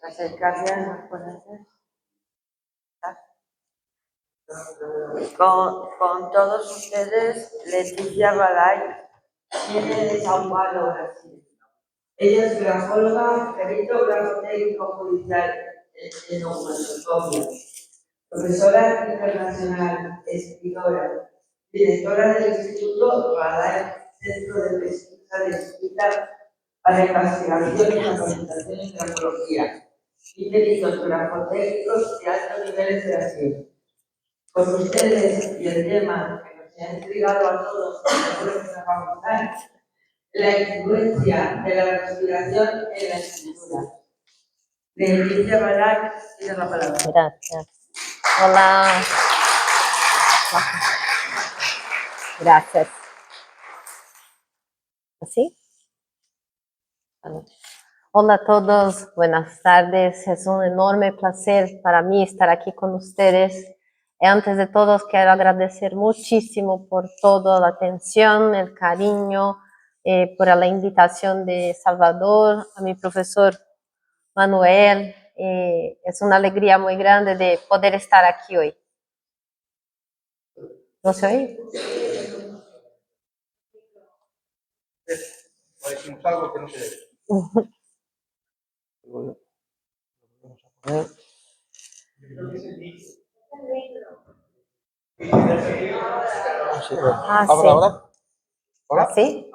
Acercarse a conocer. Con todos ustedes, Leticia Balay, viene de Sao Paulo, Brasil. Ella es grafóloga, perito grafotécnico judicial en neumatología, profesora internacional, escritora, directora del Instituto Balay, Centro de Pesquisa de Escrita para Investigación y Capacitación en Grafología, y peritos grafotécnicos de alto nivel en Brasil. Con ustedes y el tema que nos ha intrigado a todos, la influencia de la respiración en la escritura. Leticia Balay tiene la palabra. Gracias. Hola. Gracias. ¿Así? Hola a todos, buenas tardes. Es un enorme placer para mí estar aquí con ustedes. Y antes de todo, quiero agradecer muchísimo por toda la atención, el cariño, por la invitación de Salvador, a mi profesor Manuel. Es una alegría muy grande de poder estar aquí hoy. ¿No se oye? Decimos algo que no se debe. ¿Ahora? ¿Ahora? ¿Sí?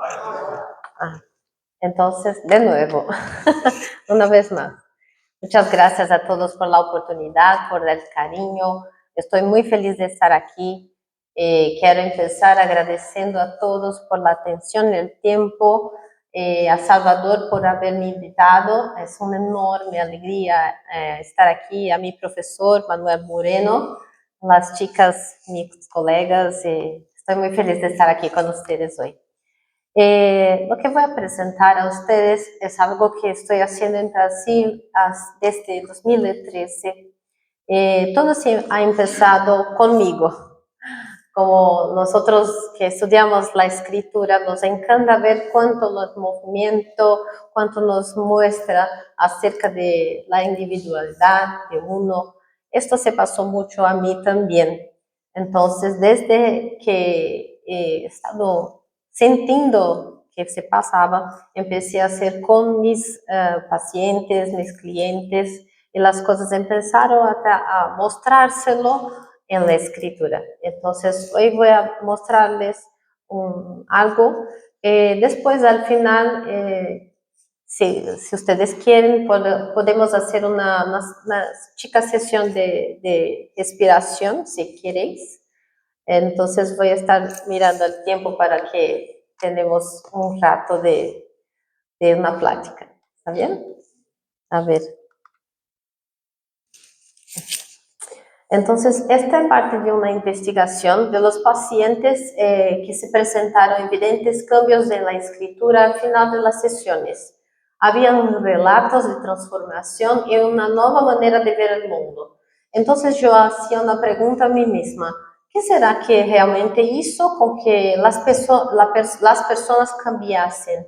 Entonces, de nuevo, una vez más. Muchas gracias a todos por la oportunidad, por el cariño. Estoy muy feliz de estar aquí. Quiero empezar agradeciendo a todos por la atención y el tiempo, a Salvador por haberme invitado. Es una enorme alegría estar aquí, a mi profesor Manuel Moreno, las chicas, mis colegas. Estoy muy feliz de estar aquí con ustedes hoy. Lo que voy a presentar a ustedes es algo que estoy haciendo en Brasil desde 2013. Todo se ha empezado conmigo. Como nosotros que estudiamos la escritura, nos encanta ver cuánto nos movimiento, cuánto nos muestra acerca de la individualidad de uno. Esto se pasó mucho a mí también. Entonces, desde que he estado sintiendo que se pasaba, empecé a hacer con mis pacientes, mis clientes, y las cosas empezaron a mostrárselo en la escritura. Entonces, hoy voy a mostrarles algo. Después, al final, si ustedes quieren, podemos hacer una chica sesión de respiración, si queréis. Entonces, voy a estar mirando el tiempo para que tenemos un rato de una plática. ¿Está bien? A ver. Entonces, esta es parte de una investigación de los pacientes que se presentaron evidentes cambios en la escritura al final de las sesiones. Habían relatos de transformación y una nueva manera de ver el mundo. Entonces, yo hacía una pregunta a mí misma. ¿Qué será que realmente hizo con que las personas cambiasen?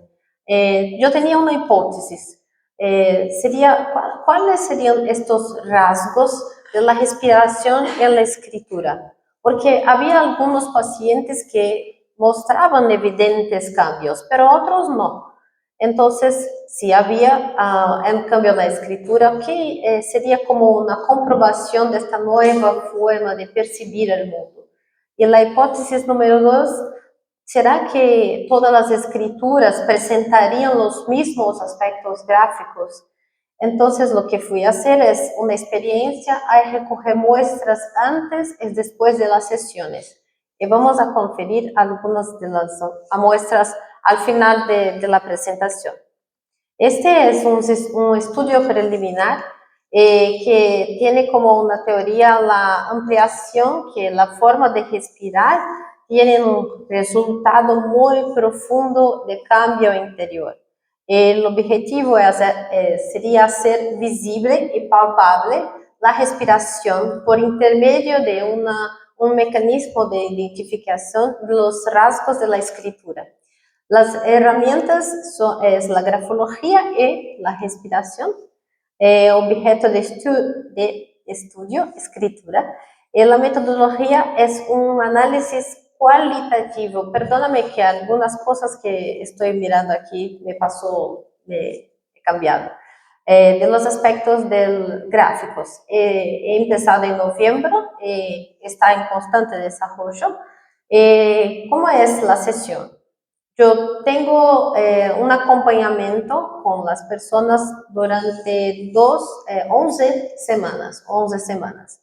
Yo tenía una hipótesis. ¿Cuáles serían estos rasgos de la respiración en la escritura? Porque había algunos pacientes que mostraban evidentes cambios, pero otros no. Entonces, si había un cambio en la escritura, que sería como una comprobación de esta nueva forma de percibir el mundo. Y la hipótesis número 2, ¿será que todas las escrituras presentarían los mismos aspectos gráficos? Entonces, lo que fui a hacer es una experiencia a recoger muestras antes y después de las sesiones. Y vamos a conferir algunas de las muestras al final de la presentación. Este es un estudio preliminar que tiene como una teoría la ampliación, que la forma de respirar tiene un resultado muy profundo de cambio interior. El objetivo sería hacer visible y palpable la respiración por intermedio de un mecanismo de identificación de los rasgos de la escritura. Las herramientas es la grafología y la respiración. objeto de estudio, escritura. Y la metodología es un análisis cualitativo. Perdóname que algunas cosas que estoy mirando aquí me pasó, he cambiado. De los aspectos del gráficos. He empezado en noviembre, está en constante desarrollo. ¿Cómo es la sesión? Yo tengo un acompañamiento con las personas durante 11 semanas, 11 semanas.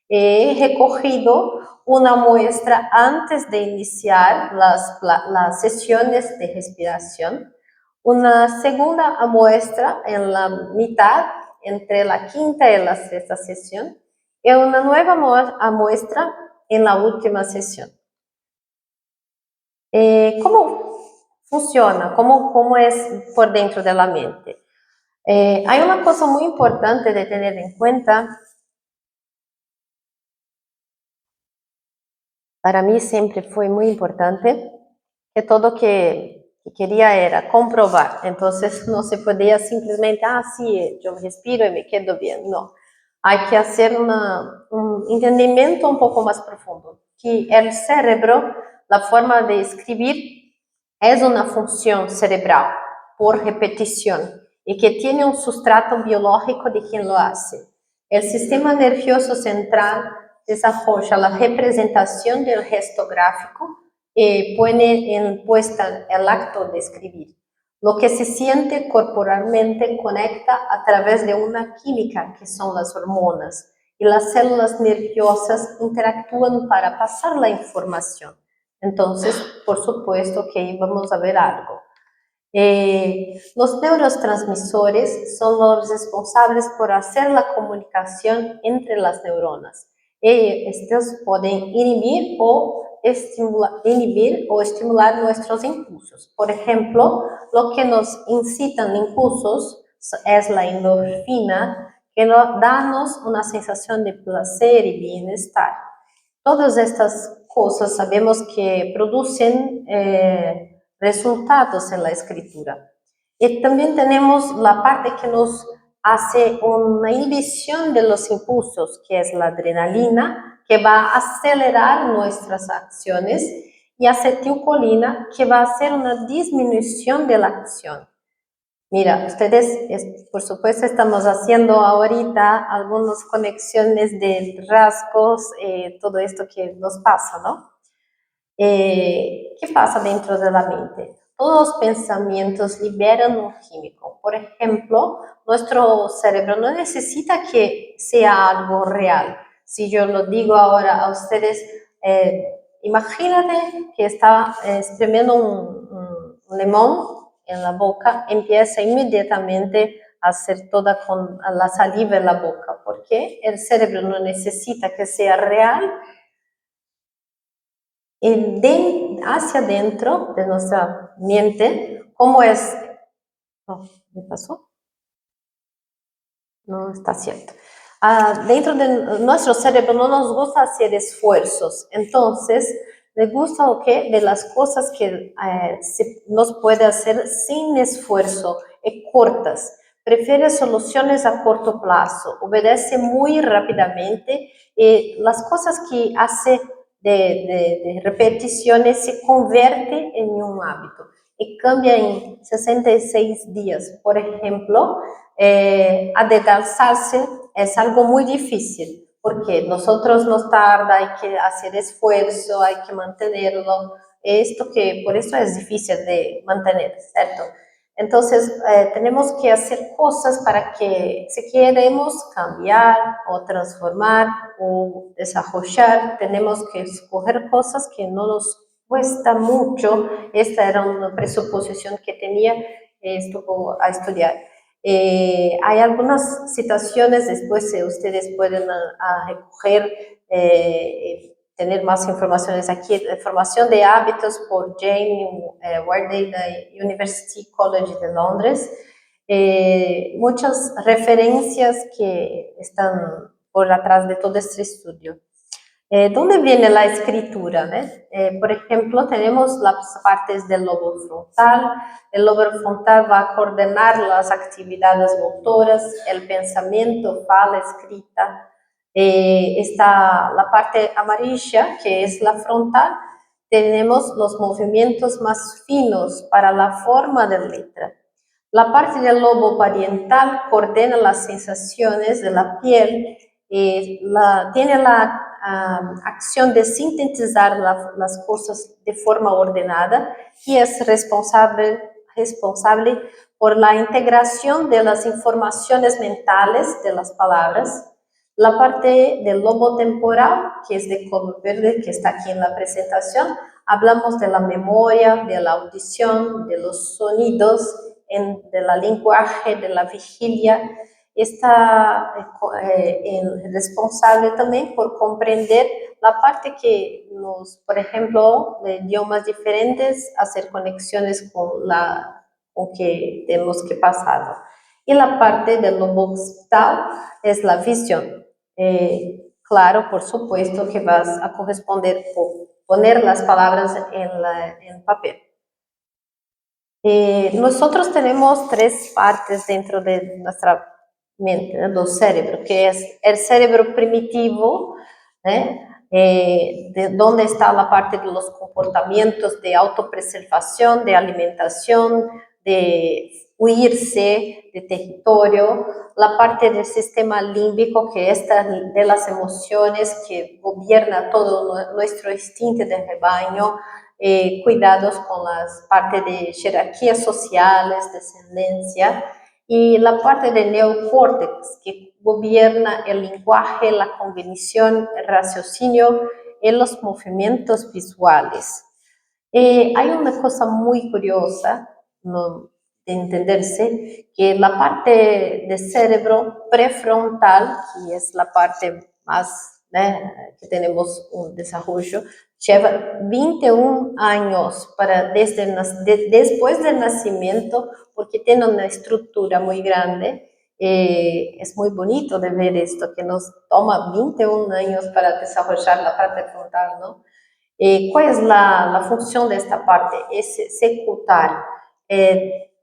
He recogido una muestra antes de iniciar las sesiones de respiración, una segunda muestra en la mitad, entre la quinta y la sexta sesión, y una nueva muestra en la última sesión. ¿Cómo funciona? ¿Cómo es por dentro de la mente? Hay una cosa muy importante de tener en cuenta. Para mí siempre fue muy importante que todo que quería era comprobar. Entonces no se podía simplemente, sí, yo respiro y me quedo bien. No. Hay que hacer un entendimiento un poco más profundo. Que el cerebro, la forma de escribir, es una función cerebral por repetición y que tiene un sustrato biológico de quien lo hace. El sistema nervioso central desarrolla la representación del gesto gráfico y pone en puesta el acto de escribir. Lo que se siente corporalmente conecta a través de una química que son las hormonas y las células nerviosas interactúan para pasar la información. Entonces, por supuesto que ahí vamos a ver algo. Los neurotransmisores son los responsables por hacer la comunicación entre las neuronas. Estos pueden inhibir o estimular nuestros impulsos. Por ejemplo, lo que nos incitan impulsos es la endorfina, que nos da una sensación de placer y bienestar. Todas estas cosas sabemos que producen resultados en la escritura. Y también tenemos la parte que nos hace una inhibición de los impulsos, que es la adrenalina, que va a acelerar nuestras acciones, y acetilcolina, que va a hacer una disminución de la acción. Mira, ustedes, por supuesto, estamos haciendo ahorita algunas conexiones de rasgos, todo esto que nos pasa, ¿no? ¿Qué pasa dentro de la mente? Todos los pensamientos liberan un químico. Por ejemplo, nuestro cerebro no necesita que sea algo real. Si yo lo digo ahora a ustedes, imagínate que está exprimiendo un limón en la boca, empieza inmediatamente a hacer toda con la saliva en la boca, porque el cerebro no necesita que sea real. Hacia adentro de nuestra mente, ¿cómo es? Oh, ¿me pasó? No está cierto. Dentro de nuestro cerebro no nos gusta hacer esfuerzos, entonces le gusta de las cosas que nos puede hacer sin esfuerzo y cortas. Prefiere soluciones a corto plazo, obedece muy rápidamente y las cosas que hace de repeticiones se convierte en un hábito y cambia en 66 días. Por ejemplo, adelgazarse es algo muy difícil, porque nosotros nos tarda, hay que hacer esfuerzo, hay que mantenerlo, por eso es difícil de mantener, ¿cierto? Entonces, tenemos que hacer cosas para que si queremos cambiar o transformar o desarrollar, tenemos que escoger cosas que no nos cuesta mucho. Esta era una presuposición que tenía esto a estudiar. Hay algunas situaciones, después ustedes pueden recoger, tener más informaciones aquí, formación de hábitos por Jane Wardley de University College de Londres, muchas referencias que están por atrás de todo este estudio. ¿Dónde viene la escritura? Por ejemplo, tenemos las partes del lobo frontal. El lobo frontal va a coordinar las actividades motoras, el pensamiento, fala, escrita. Está la parte amarilla, que es la frontal. Tenemos los movimientos más finos para la forma de letra. La parte del lobo parietal coordina las sensaciones de la piel, tiene la acción de sintetizar las cosas de forma ordenada y es responsable por la integración de las informaciones mentales de las palabras. La parte del lobo temporal, que es de color verde, que está aquí en la presentación, hablamos de la memoria, de la audición, de los sonidos, de la lenguaje, de la vigilia. Está responsable también por comprender la parte que nos, por ejemplo, de idiomas diferentes, hacer conexiones con que tenemos que pasar. Y la parte del lobo occipital es la visión. Claro, por supuesto que vas a corresponder por poner las palabras en papel. Nosotros tenemos tres partes dentro de nuestra mente, ¿no? Del cerebro, que es el cerebro primitivo, de donde está la parte de los comportamientos de autopreservación, de alimentación, de huirse de territorio, la parte del sistema límbico, que es de las emociones, que gobierna todo nuestro instinto de rebaño, cuidados con las partes de jerarquías sociales, descendencia, y la parte del neocórtex, que gobierna el lenguaje, la cognición, el raciocinio y los movimientos visuales. Hay una cosa muy curiosa, ¿no?, de entenderse, que la parte del cerebro prefrontal, que es la parte más, que tenemos un desarrollo, lleva 21 años después del nacimiento, porque tiene una estructura muy grande. Es muy bonito de ver esto, que nos toma 21 años para desarrollar la parte frontal, ¿no? ¿Cuál es la función de esta parte? Es ejecutar.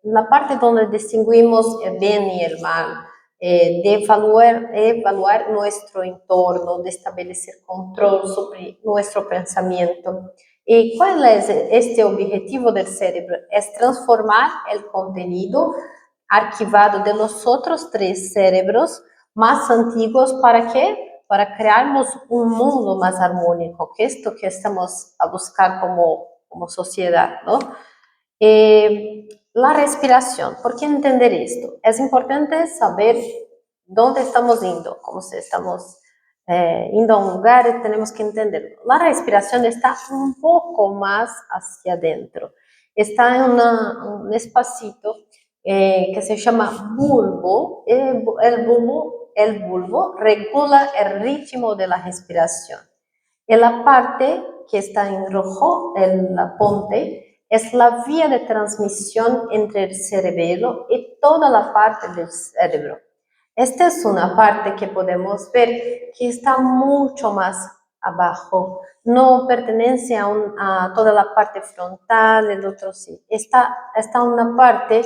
La parte donde distinguimos el bien y el mal, de evaluar nuestro entorno, de establecer control sobre nuestro pensamiento. ¿Y cuál es este objetivo del cerebro? Es transformar el contenido archivado de los otros tres cerebros más antiguos. ¿Para qué? Para crearnos un mundo más armónico, que es esto que estamos a buscar como sociedad, ¿no? La respiración. ¿Por qué entender esto? Es importante saber dónde estamos yendo, como si estamos yendo a un lugar, tenemos que entenderlo. La respiración está un poco más hacia adentro. Está en un espacito que se llama bulbo. El bulbo regula el ritmo de la respiración. En la parte que está en rojo, en la ponte, es la vía de transmisión entre el cerebelo y toda la parte del cerebro. Esta es una parte que podemos ver que está mucho más abajo. No pertenece a toda la parte frontal, el otro sí. Está una parte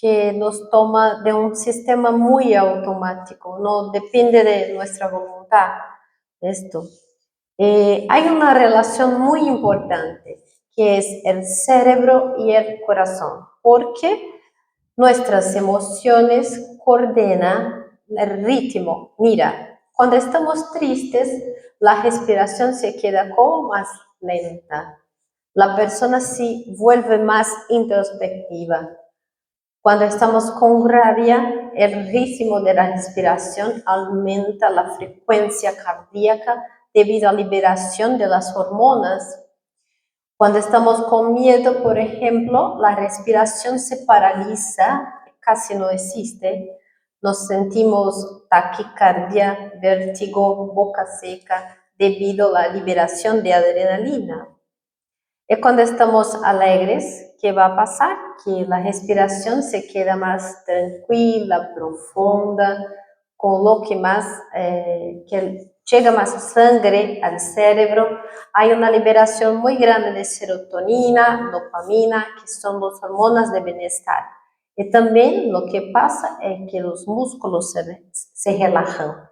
que nos toma de un sistema muy automático, no depende de nuestra voluntad. Esto. Hay una relación muy importante, que es el cerebro y el corazón, porque nuestras emociones coordinan el ritmo. Mira, cuando estamos tristes, la respiración se queda como más lenta. La persona se vuelve más introspectiva. Cuando estamos con rabia, el ritmo de la respiración aumenta la frecuencia cardíaca debido a la liberación de las hormonas. Cuando estamos con miedo, por ejemplo, la respiración se paraliza, casi no existe. Nos sentimos taquicardia, vértigo, boca seca, debido a la liberación de adrenalina. Y cuando estamos alegres, ¿qué va a pasar? Que la respiración se queda más tranquila, profunda, con lo que más, que llega más sangre al cerebro, hay una liberación muy grande de serotonina, dopamina, que son las hormonas de bienestar. Y también lo que pasa es que los músculos se relajan.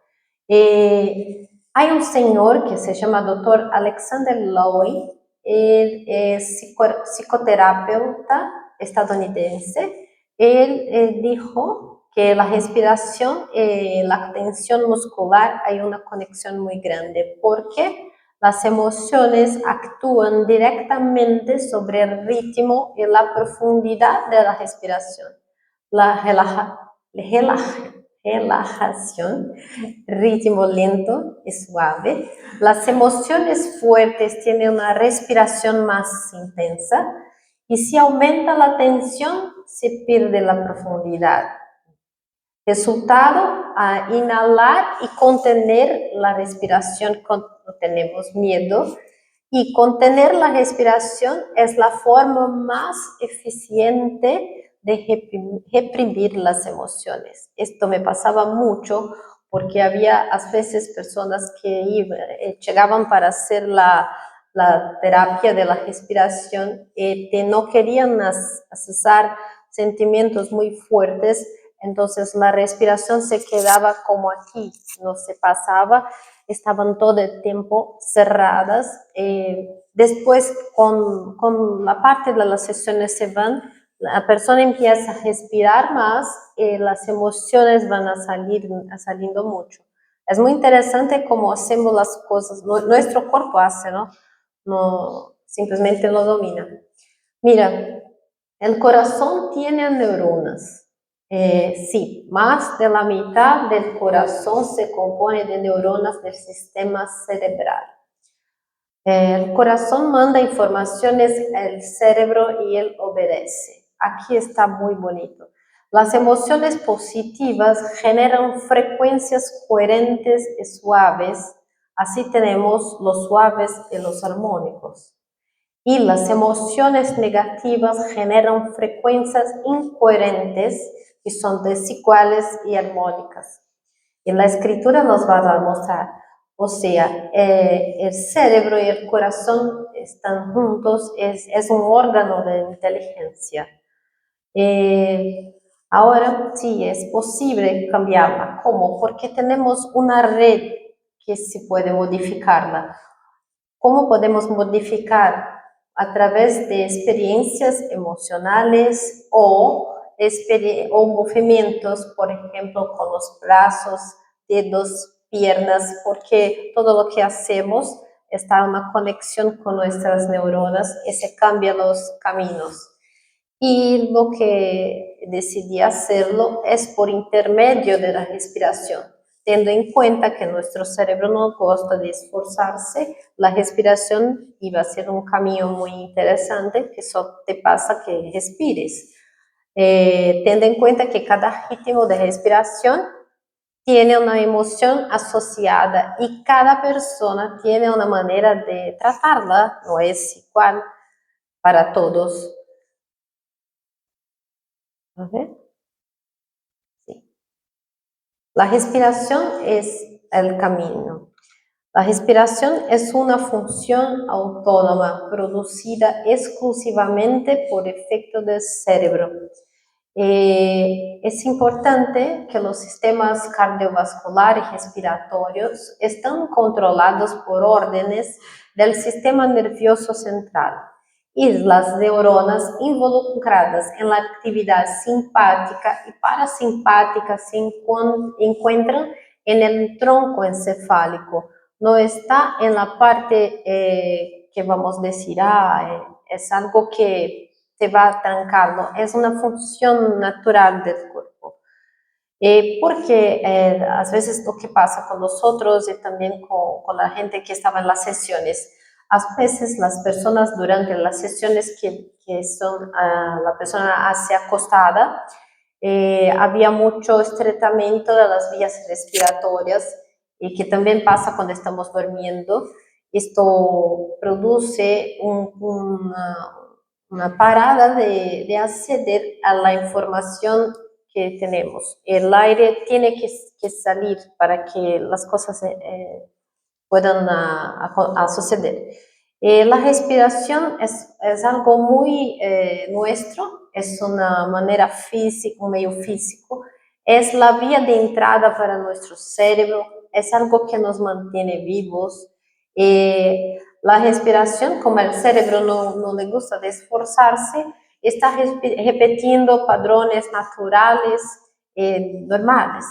Hay un señor que se llama Dr. Alexander Lowy, él es psicoterapeuta estadounidense. Él dijo que la respiración, la tensión muscular, hay una conexión muy grande porque las emociones actúan directamente sobre el ritmo y la profundidad de la respiración. La relajación, ritmo lento y suave. Las emociones fuertes tienen una respiración más intensa y si aumenta la tensión, se pierde la profundidad. Resultado, a inhalar y contener la respiración cuando tenemos miedo. Y contener la respiración es la forma más eficiente de reprimir las emociones. Esto me pasaba mucho porque había a veces personas que llegaban para hacer la terapia de la respiración y que no querían accesar sentimientos muy fuertes, entonces la respiración se quedaba como aquí, no se pasaba, estaban todo el tiempo cerradas. Después, con la parte de las sesiones se van, la persona empieza a respirar más y las emociones van saliendo mucho. Es muy interesante cómo hacemos las cosas, nuestro cuerpo hace, ¿no? No simplemente lo domina. Mira, el corazón tiene neuronas. Sí, más de la mitad del corazón se compone de neuronas del sistema cerebral. El corazón manda informaciones al cerebro y él obedece. Aquí está muy bonito. Las emociones positivas generan frecuencias coherentes y suaves. Así tenemos los suaves y los armónicos. Y las emociones negativas generan frecuencias incoherentes que son desiguales y armónicas. Y la escritura nos va a mostrar, o sea, el cerebro y el corazón están juntos, es un órgano de inteligencia. Ahora sí es posible cambiarla. ¿Cómo? Porque tenemos una red que se puede modificarla. ¿Cómo podemos modificar? A través de experiencias emocionales o movimientos, por ejemplo, con los brazos, dedos, piernas, porque todo lo que hacemos está en una conexión con nuestras neuronas y se cambian los caminos. Y lo que decidí hacerlo es por intermedio de la respiración. Teniendo en cuenta que nuestro cerebro no gusta de esforzarse, la respiración iba a ser un camino muy interesante que solo te pasa que respires. Teniendo en cuenta que cada ritmo de respiración tiene una emoción asociada y cada persona tiene una manera de tratarla, no es igual para todos. A ver. Sí. La respiración es el camino. La respiración es una función autónoma producida exclusivamente por efecto del cerebro. Es importante que los sistemas cardiovascular y respiratorios están controlados por órdenes del sistema nervioso central y las neuronas involucradas en la actividad simpática y parasimpática se encuentran en el tronco encefálico. No está en la parte que vamos a decir, es algo que te va a trancarlo, es una función natural del cuerpo. Porque a veces lo que pasa con nosotros y también con la gente que estaba en las sesiones, a veces las personas durante las sesiones que son la persona hace acostada, había mucho estreitamiento de las vías respiratorias y que también pasa cuando estamos durmiendo. Esto produce una parada de acceder a la información que tenemos. El aire tiene que salir para que las cosas puedan a suceder. La respiración es algo muy nuestro, es una manera física, un medio físico, es la vía de entrada para nuestro cerebro, es algo que nos mantiene vivos. La respiración, como el cerebro no le gusta de esforzarse, está repitiendo patrones naturales, normales.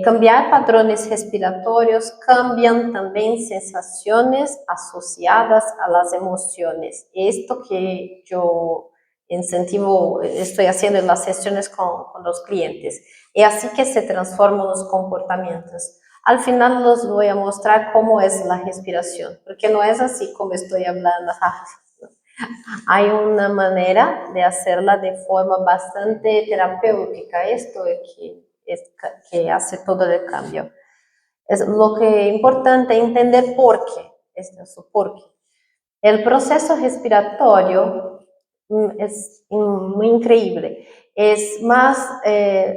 Cambiar patrones respiratorios cambian también sensaciones asociadas a las emociones. Esto que yo incentivo, estoy haciendo en las sesiones con los clientes. Y así que se transforman los comportamientos. Al final les voy a mostrar cómo es la respiración, porque no es así como estoy hablando. Hay una manera de hacerla de forma bastante terapéutica. Esto que hace todo el cambio. Es lo que es importante entender por qué. Por qué. El proceso respiratorio es muy increíble.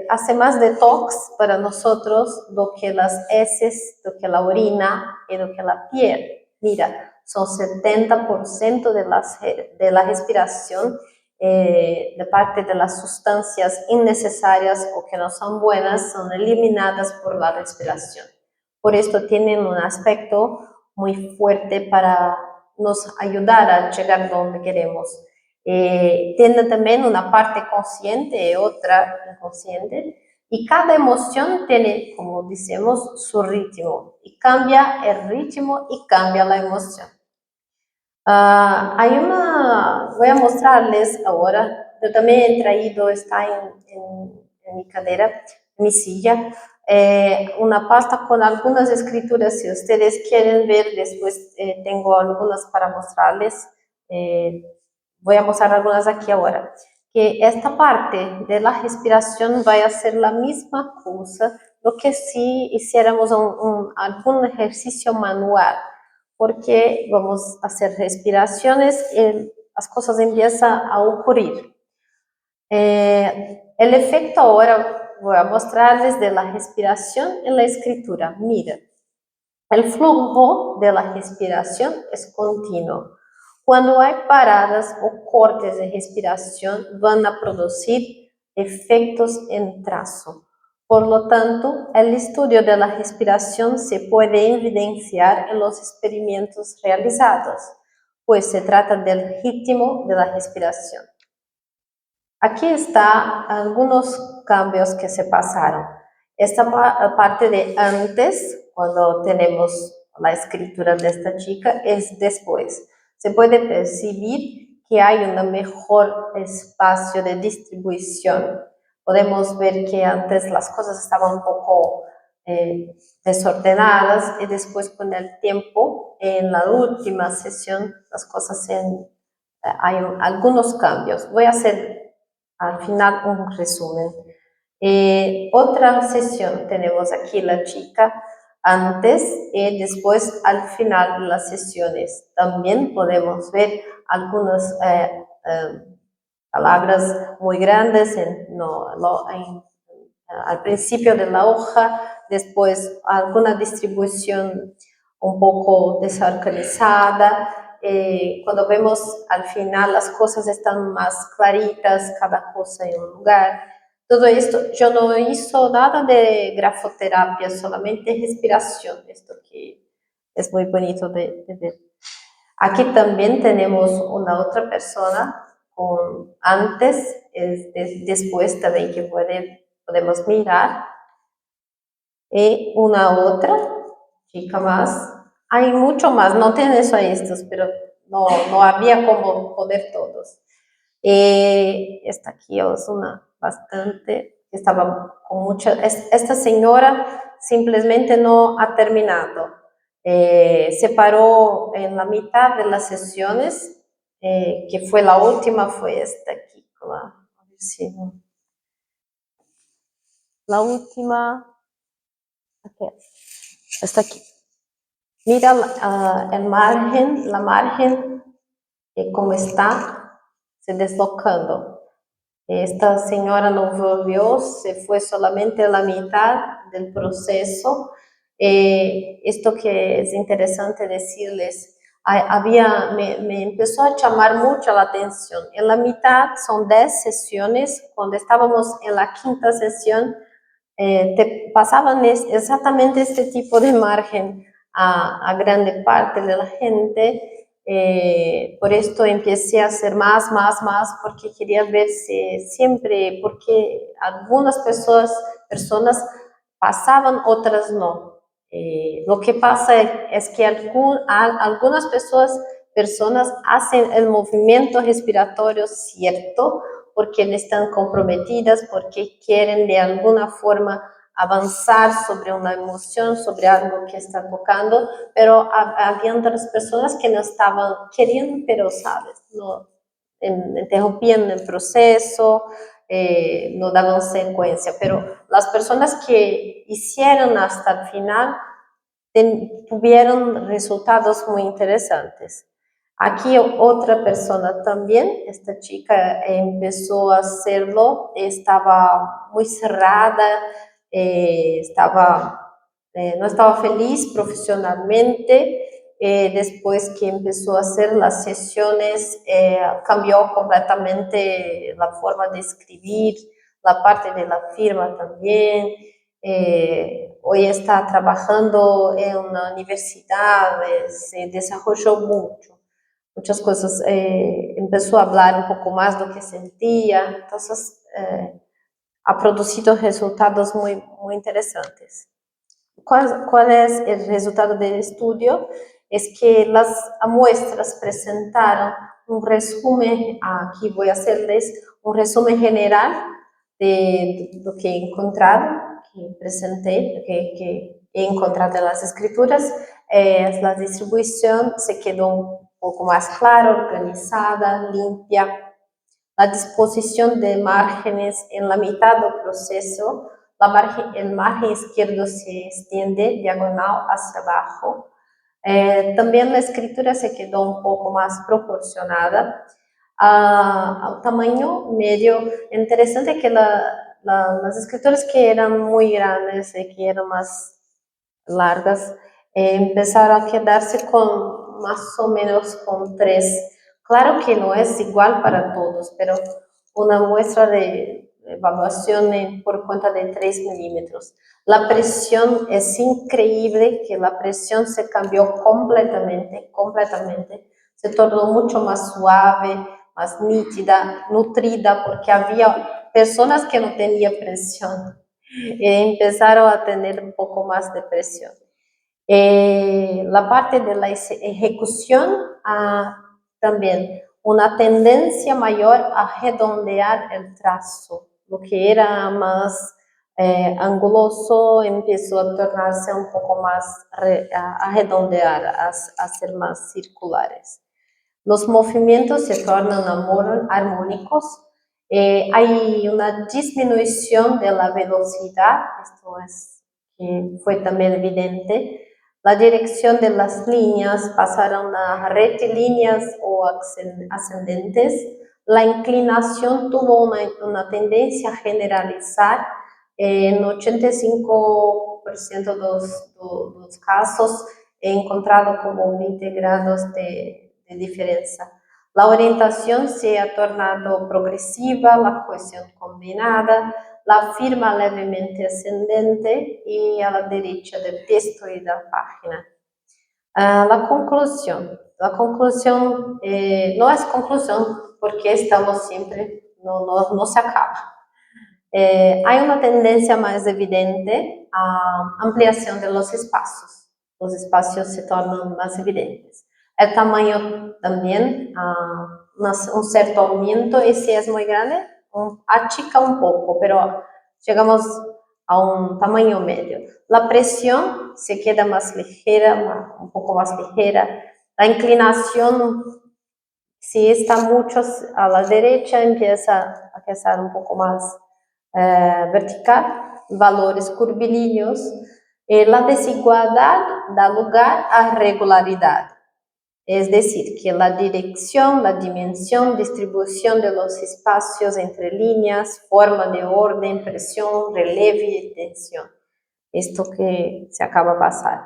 Hace más detox para nosotros do que las heces, do que la orina y do que la piel. Mira, son 70% de la respiración de parte de las sustancias innecesarias o que no son buenas, son eliminadas por la respiración. Por esto tienen un aspecto muy fuerte para nos ayudar a llegar donde queremos. Tiene también una parte consciente y otra inconsciente, y cada emoción tiene, como decimos, su ritmo, y cambia el ritmo y cambia la emoción. Voy a mostrarles ahora, yo también he traído, está en mi cadera, en mi silla, una pasta con algunas escrituras. Si ustedes quieren ver, después tengo algunas para mostrarles. Voy a mostrar algunas aquí ahora. Que esta parte de la respiración va a ser la misma cosa, lo que si hiciéramos algún ejercicio manual, porque vamos a hacer respiraciones y las cosas empiezan a ocurrir. El efecto ahora voy a mostrarles de la respiración en la escritura. Mira, el flujo de la respiración es continuo. Cuando hay paradas o cortes de respiración, van a producir efectos en trazo. Por lo tanto, el estudio de la respiración se puede evidenciar en los experimentos realizados, pues se trata del ritmo de la respiración. Aquí están algunos cambios que se pasaron. Esta parte de antes, cuando tenemos la escritura de esta chica, es después. Se puede percibir que hay un mejor espacio de distribución. Podemos ver que antes las cosas estaban un poco desordenadas, y después con el tiempo, en la última sesión, las cosas hay algunos cambios. Voy a hacer al final un resumen. Otra sesión tenemos aquí la chica antes y después al final de las sesiones. También podemos ver algunas palabras muy grandes al principio de la hoja, después alguna distribución un poco desorganizada. Cuando vemos al final las cosas están más claritas, cada cosa en un lugar. Todo esto, yo no hizo nada de grafoterapia, solamente respiración, esto que es muy bonito de ver. Aquí también tenemos una otra persona con antes, después también que podemos mirar. Y una otra chica más. Hay mucho más, no tienes a estos, pero no había como poner todos. Esta aquí es una bastante, estaba con mucha, esta señora simplemente no ha terminado. Se paró en la mitad de las sesiones, que fue la última, fue esta aquí. A ver si la última, aquí, está aquí. Mira el margen, la margen, cómo está se deslocando. Esta señora no volvió, se fue solamente a la mitad del proceso, Esto que es interesante decirles, me empezó a llamar mucho la atención. En la mitad son 10 sesiones, cuando estábamos en la quinta sesión, te pasaban exactamente este tipo de margen a grande parte de la gente. Por esto empecé a hacer más, porque quería ver si siempre, porque algunas personas pasaban, otras no. Lo que pasa es que algunas personas hacen el movimiento respiratorio cierto, porque están comprometidas, porque quieren de alguna forma avanzar sobre una emoción, sobre algo que están tocando, pero había otras personas que no estaban queriendo, pero sabes, no interrumpían el proceso, no daban secuencia, pero las personas que hicieron hasta el final tuvieron resultados muy interesantes. Aquí otra persona también, esta chica empezó a hacerlo, estaba muy cerrada, no estaba feliz profesionalmente. Después que empezó a hacer las sesiones, cambió completamente la forma de escribir, la parte de la firma también. Hoy está trabajando en una universidad, se desarrolló muchas cosas, empezó a hablar un poco más de lo que sentía, entonces ha producido resultados muy interesantes. ¿Cuál es el resultado del estudio? Es que las muestras presentaron un resumen, aquí voy a hacerles un resumen general de lo que he encontrado, que presenté, que he encontrado en las escrituras. La distribución se quedó un poco más clara, organizada, limpia. La disposición de márgenes en la mitad del proceso, el margen izquierdo se extiende diagonal hacia abajo. También la escritura se quedó un poco más proporcionada. Al tamaño medio, interesante que las escrituras que eran muy grandes y que eran más largas, empezaron a quedarse con más o menos con 3. Claro que no es igual para todos, pero una muestra de evaluación por cuenta de 3 milímetros. La presión es increíble, que la presión se cambió completamente, se tornó mucho más suave, más nítida, nutrida, porque había personas que no tenían presión, empezaron a tener un poco más de presión. La parte de la ejecución, también una tendencia mayor a redondear el trazo. Lo que era más anguloso empezó a tornarse un poco más a redondear, a ser más circulares. Los movimientos se tornan armónicos. Hay una disminución de la velocidad, esto fue también evidente. La dirección de las líneas pasaron a rectilíneas o ascendentes. La inclinación tuvo una tendencia a generalizar. En 85% de los casos he encontrado como 20 grados de diferencia. La orientación se ha tornado progresiva, la cohesión combinada, la firma levemente ascendente y a la derecha del texto y de la página. La conclusión no es conclusión porque estamos siempre, no se acaba. Hay una tendencia más evidente a ampliación de los espacios se tornan más evidentes. El tamaño también, un cierto aumento, y si es muy grande, achica un poco, pero llegamos a un tamaño medio. La presión se queda más ligera, un poco más ligera. La inclinación, si está mucho a la derecha, empieza a quedar un poco más vertical, valores curvilíneos. La desigualdad da lugar a regularidad. Es decir, que la dirección, la dimensión, distribución de los espacios entre líneas, forma de orden, presión, relieve y tensión. esto que se acaba de pasar.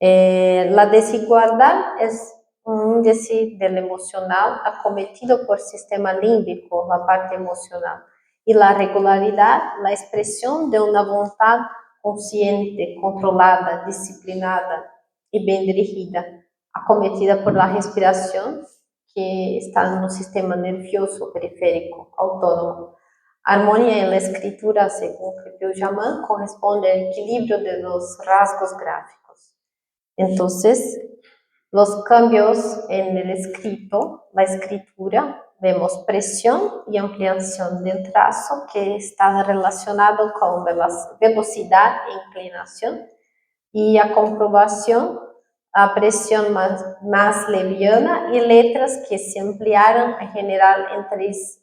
La desigualdad es un índice del emocional acometido por sistema límbico, la parte emocional, y la regularidad, la expresión de una voluntad consciente, controlada, disciplinada y bien dirigida, acometida por la respiración, que está en un sistema nervioso periférico autónomo. Armonía en la escritura, según Crepel-Jamin, corresponde al equilibrio de los rasgos gráficos. Entonces, los cambios en el escrito, la escritura, vemos presión y ampliación del trazo que está relacionado con velocidad e inclinación, y a comprobación, a presión más leviana y letras que se ampliaron en general en 3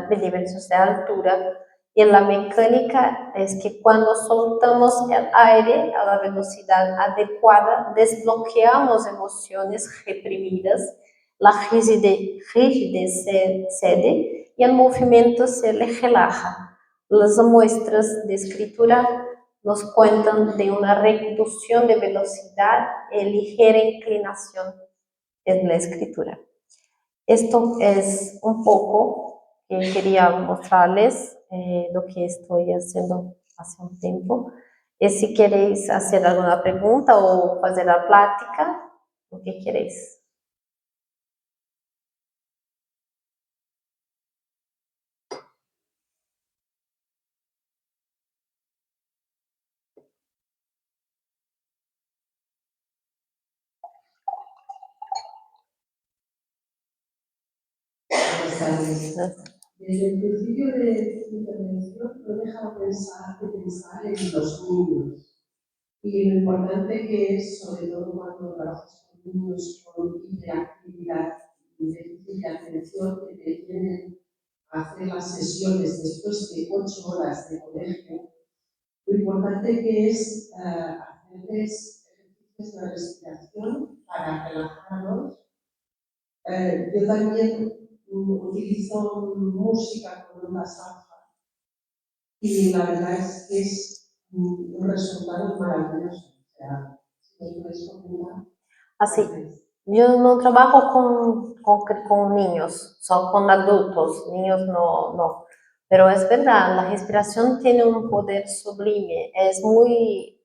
milímetros de altura. Y en la mecánica es que cuando soltamos el aire a la velocidad adecuada, desbloqueamos emociones reprimidas, la rigidez cede y el movimiento se relaja. Las muestras de escritura nos cuentan de una reducción de velocidad y ligera inclinación en la escritura. Esto es un poco que quería mostrarles lo que estoy haciendo hace un tiempo. Y si queréis hacer alguna pregunta o hacer la plática, lo que queréis. Desde el principio de tu intervención no deja de pensar en los niños y lo importante que es, sobre todo cuando trabajas con niños con hiperactividad y déficit de atención, que te tienen a hacer las sesiones después de 8 horas de colegio. Lo importante que es hacerles ejercicios de respiración para relajarlos. Yo también utilizo música con una salsa y la verdad es que es un resultado maravilloso. O sea, si me puedes comentar. Así, yo no trabajo con niños, solo con adultos, niños no. Pero es verdad, la respiración tiene un poder sublime,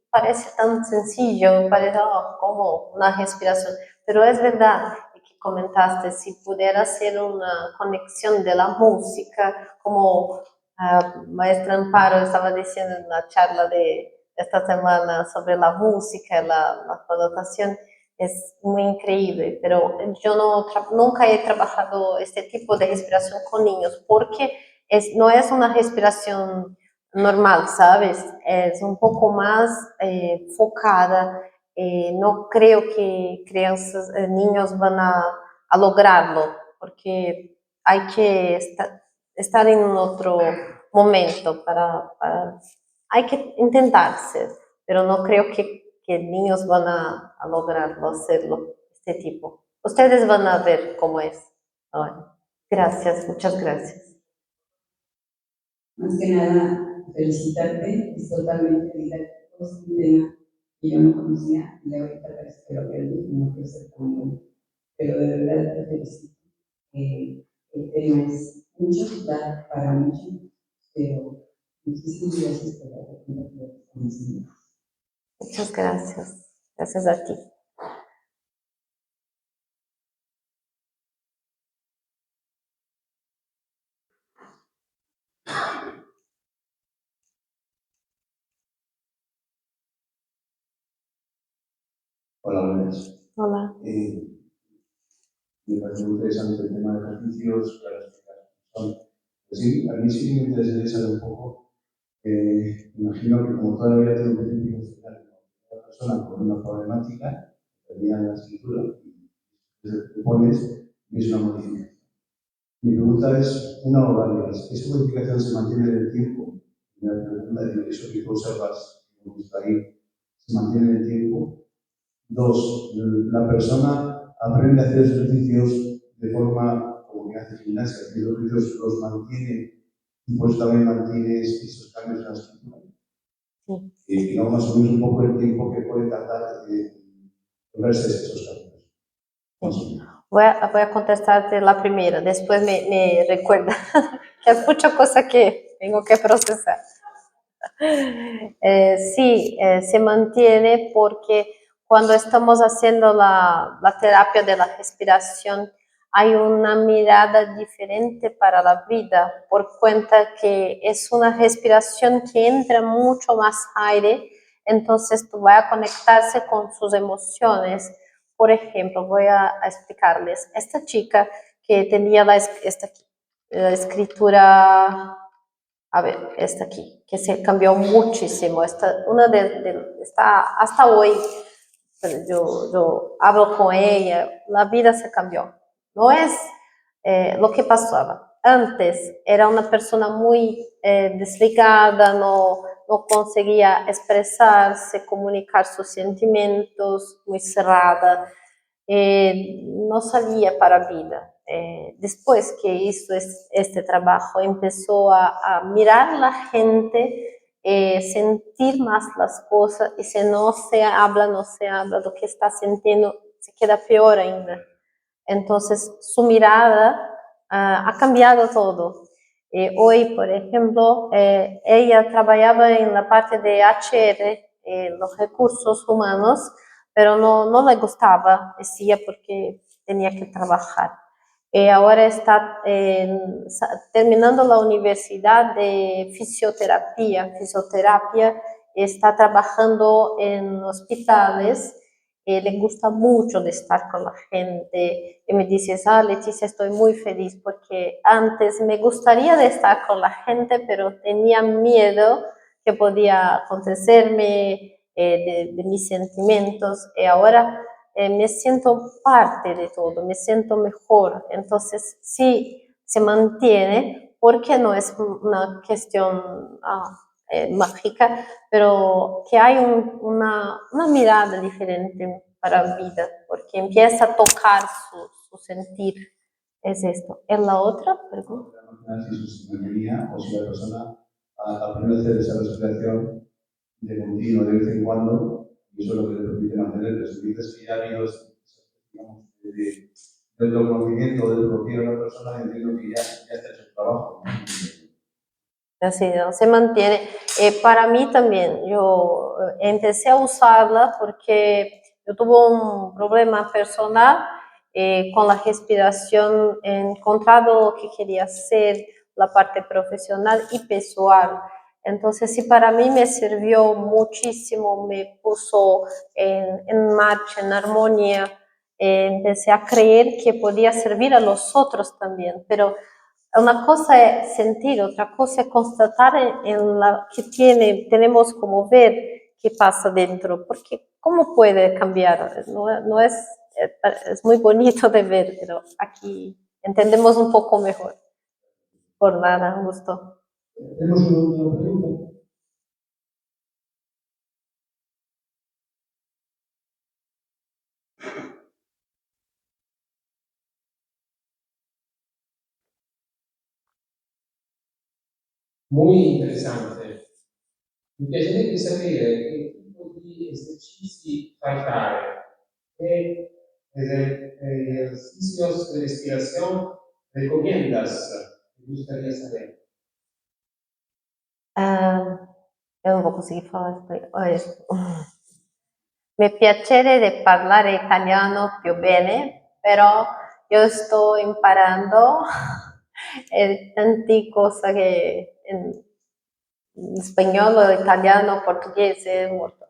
parece tan sencillo, parece como una respiración, pero es verdad que comentaste, si pudiera hacer una conexión de la música, como maestra Amparo estaba diciendo en la charla de esta semana sobre la música, la connotación, es muy increíble, pero yo nunca he trabajado este tipo de respiración con niños, porque no es una respiración normal, ¿sabes? Es un poco más focada. No creo que niños van a lograrlo, porque hay que estar en un otro momento hay que intentarse, pero no creo que niños van a lograrlo, hacerlo, este tipo. Ustedes van a ver cómo es. Ay, gracias, muchas gracias. Más que nada, felicitarte, es totalmente didáctico, es un tema que yo no conocía y ahorita parece que lo aprendí y no quiero ser tan bueno. Pero de verdad te felicito. El tema es mucho, da para mucho, pero muchísimas gracias por la oportunidad de conocimiento. Muchas gracias. Gracias a ti. Hola, buenas. Hola. Me parece muy interesante el tema de ejercicios para explicar son. Pues sí, a mí sí me interesaría saber un poco. Imagino que como todavía tengo que tener que funcionar con una persona con una problemática, termina en la escritura y desde que te pones es una modificación. Mi pregunta es una o varias. ¿Esa modificación se mantiene en el tiempo? La pregunta de eso que tú observas, que me gusta ahí, ¿se mantiene en el tiempo? 2, la persona aprende a hacer ejercicios de forma como que hace gimnasia, que los ejercicios los mantiene y pues también mantiene esos cambios en la escritura. y no más o menos un poco el tiempo que puede tardar verse esos cambios. Más o menos. Voy a contestarte la primera, después me recuerda, que es mucha cosa que tengo que procesar. Sí, se mantiene porque cuando estamos haciendo la terapia de la respiración, hay una mirada diferente para la vida, por cuenta que es una respiración que entra mucho más aire, entonces tú vas a conectarse con sus emociones. Por ejemplo, voy a explicarles, esta chica que tenía la escritura, a ver, esta aquí, que se cambió muchísimo, está hasta hoy, yo hablo con ella, la vida se cambió. No es lo que pasaba. Antes era una persona muy desligada, no conseguía expresarse, comunicar sus sentimientos, muy cerrada, no salía para vida. Después que hizo este trabajo, empezó a mirar a la gente, sentir más las cosas, y si no se habla, lo que está sintiendo se queda peor ainda. Entonces, su mirada ha cambiado todo. Hoy, por ejemplo, ella trabajaba en la parte de HR, los recursos humanos, pero no le gustaba, decía, porque tenía que trabajar. Ahora está terminando la universidad de fisioterapia, está trabajando en hospitales. Le gusta mucho de estar con la gente, y me dices, Leticia, estoy muy feliz porque antes me gustaría de estar con la gente, pero tenía miedo que podía acontecerme, de mis sentimientos, y ahora me siento parte de todo, me siento mejor. Entonces sí se mantiene, porque no es una cuestión mágica, pero que hay una mirada diferente para la vida, porque empieza a tocar su sentir. Es esto. ¿Es la otra pregunta? Si su sintonía o si la persona aprende a hacer esa respiración de continuo de vez en cuando, y eso es lo que le permite mantener. Los dices que ya ha habido, digamos, del conocimiento, del bloqueo de la persona, entiendo que ya está hecho el trabajo. Así, ¿no? Se mantiene. Para mí también, yo empecé a usarla porque yo tuve un problema personal con la respiración, he encontrado lo que quería hacer, la parte profesional y personal. Entonces, sí, para mí me sirvió muchísimo, me puso en marcha, en armonía. Empecé a creer que podía servir a los otros también, pero una cosa es sentir, otra cosa es constatar en la que tenemos como ver qué pasa dentro, porque ¿cómo puede cambiar? No es muy bonito de ver, pero aquí entendemos un poco mejor. Por nada, un gusto. Tenemos una última pregunta. Muy interessante. Mi piacerebbe sapere che tipo di esercizi fai fare e ejercicios de respiración recomiendas. Me gustaría saber. Eu non vou conseguir falar mi piacere di parlare italiano più bene, però io sto imparando tante cose che in spagnolo, italiano, portoghese, molto.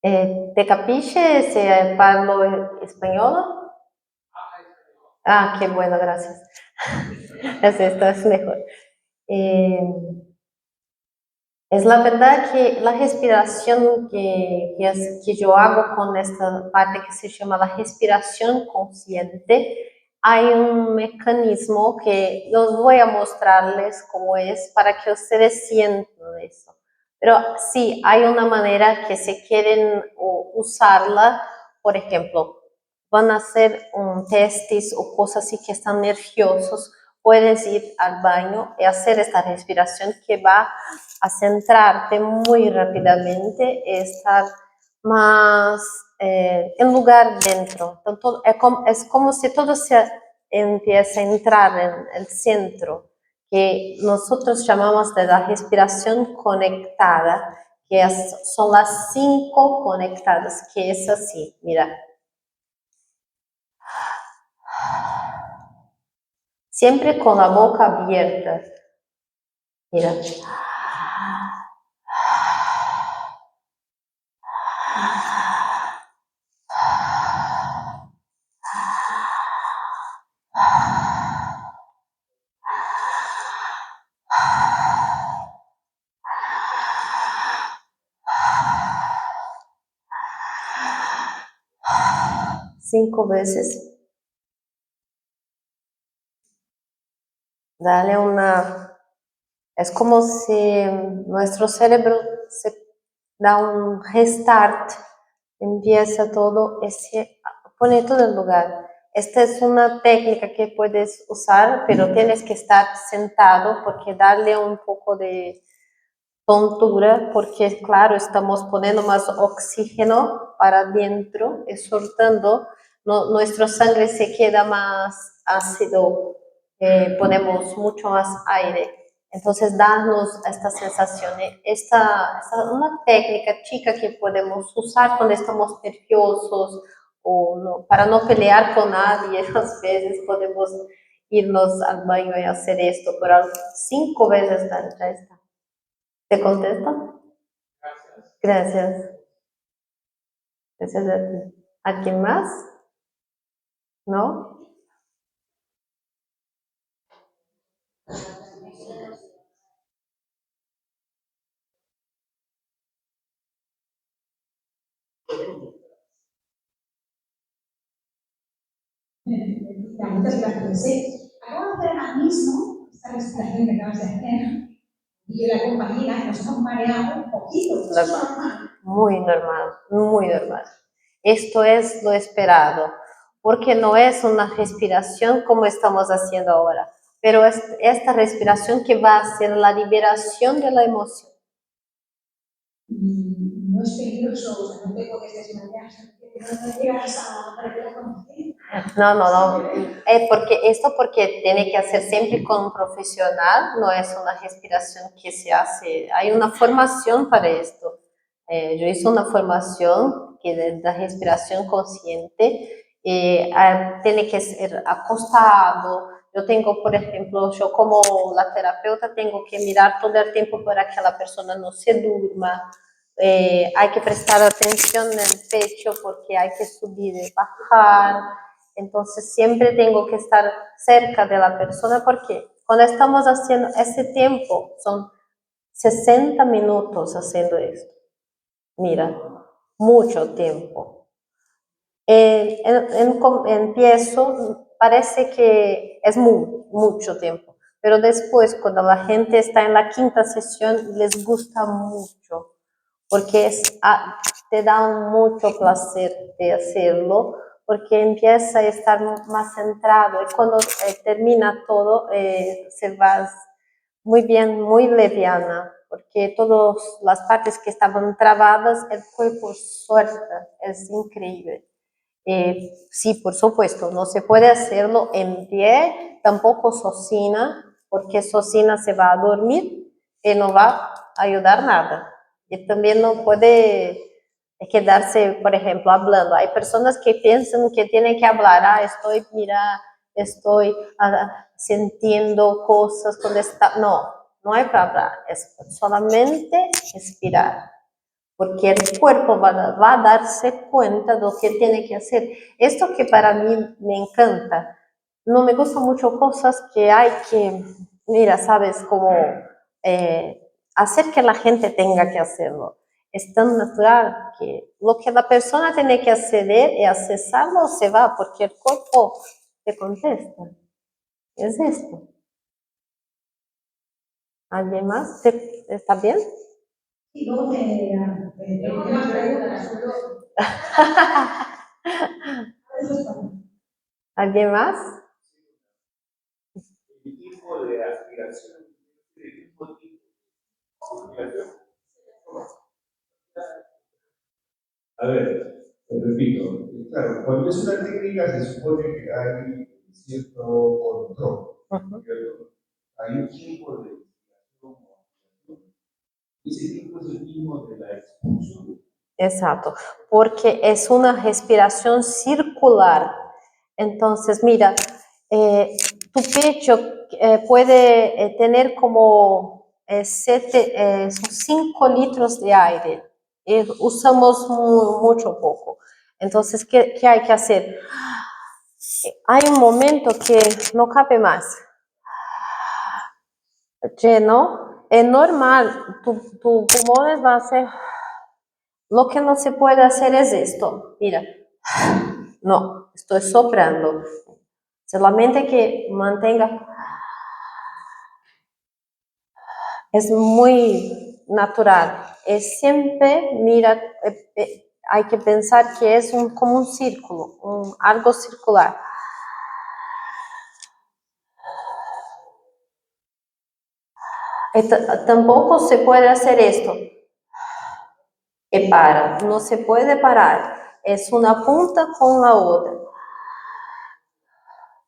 ¿Te capisce se parlo spagnolo? Ah, qué bueno, gracias. Esto es mejor. Es la verdad que la respiración que yo hago con esta parte que se llama la respiración consciente, hay un mecanismo que los voy a mostrarles cómo es para que ustedes sientan eso. Pero sí, hay una manera que si quieren usarla, por ejemplo, van a hacer testes o cosas así que están nerviosos, puedes ir al baño y hacer esta respiración que va a centrarte muy rápidamente y estar más en lugar dentro. Entonces, es como si todo se empieza a entrar en el centro, que nosotros llamamos de la respiración conectada, que son las 5 conectadas, que es así, mira. Siempre con la boca abierta. Mira. 5 veces. Dale es como si nuestro cerebro se da un restart, empieza todo, pone todo en lugar. Esta es una técnica que puedes usar, pero tienes que estar sentado porque darle un poco de tontura, porque claro, estamos poniendo más oxígeno para adentro y soltando, nuestra sangre se queda más ácido, ponemos mucho más aire. Entonces, darnos esta sensación, esta una técnica chica que podemos usar cuando estamos nerviosos o no, para no pelear con nadie. A veces podemos irnos al baño y hacer esto, pero 5 veces ya está. ¿Te contesto? Gracias. Gracias a ti. ¿Alguien más? ¿No? Muchas gracias. Acabo de hacer ahora mismo esta respiración que acabas de hacer y la compañera nos hemos mareado un poquito. Normal. Muy normal, muy normal. Esto es lo esperado, porque no es una respiración como estamos haciendo ahora, pero es esta respiración que va a ser la liberación de la emoción. No es peligroso, o sea, no te puedes desmayar, no llegas a perder la conciencia. No. Porque tiene que hacer siempre con un profesional, no es una respiración que se hace, hay una formación para esto. Yo hice una formación que de la respiración consciente, tiene que ser acostado. Yo tengo, por ejemplo, yo como la terapeuta tengo que mirar todo el tiempo para que la persona no se durma. Hay que prestar atención en el pecho porque hay que subir y bajar. Entonces siempre tengo que estar cerca de la persona porque cuando estamos haciendo ese tiempo, son 60 minutos haciendo esto. Mira, mucho tiempo. Empiezo, parece que es mucho tiempo, pero después cuando la gente está en la 5ª sesión les gusta mucho, porque te da mucho placer de hacerlo, porque empieza a estar más centrado y cuando termina todo se va muy bien, muy leviana, porque todas las partes que estaban trabadas, el cuerpo suelta, es increíble. Sí, por supuesto, no se puede hacerlo en pie, tampoco Socina, porque Socina se va a dormir y no va a ayudar nada. Y también no puede quedarse, por ejemplo, hablando. Hay personas que piensan que tienen que hablar, estoy sintiendo cosas cuando está. No hay para hablar, es solamente respirar, porque el cuerpo va a darse cuenta de lo que tiene que hacer. Esto que para mí me encanta. No me gustan mucho cosas que hay que, mira, sabes, como hacer que la gente tenga que hacerlo. Es tan natural que lo que la persona tiene que hacer es accesarlo o se va, porque el cuerpo te contesta. Es esto. ¿Alguien más? ¿Está bien? Y luego te más preguntas. ¿Alguien más? el tipo de aspiración, el mismo tipo de aspiración. A ver, te repito, claro, cuando es una técnica se supone que hay cierto control, ¿cierto? Hay un tipo de inspiración o activación. Ese tipo es el mismo de la expulsión. Exacto, porque es una respiración circular. Entonces, mira, tu pecho puede tener como 5 litros de aire. Usamos mucho poco. Entonces, ¿qué hay que hacer? Hay un momento que no cabe más. Lleno, es normal, tu pulmones va a ser... Lo que no se puede hacer es esto. Mira, no, estoy soplando. Solamente que mantenga. Es muy natural. Es siempre, mira, hay que pensar que es como un círculo, algo circular. Tampoco se puede hacer esto. Y para, no se puede parar. Es una punta con la otra.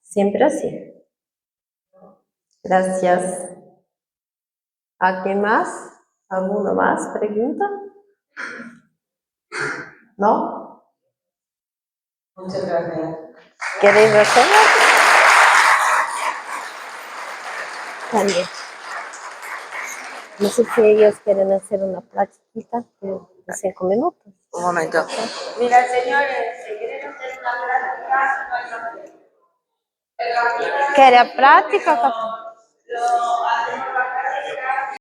Siempre así. Gracias. ¿Alguien más? ¿Alguna más pregunta? ¿No? Muchas gracias. ¿Queréis hacerlo? También. No sé si ellos quieren hacer una plática de 5 minutos. Un momento. Mira, señores, si quieren hacer una práctica, no hay que hacer. ¿Quiere práctica? Los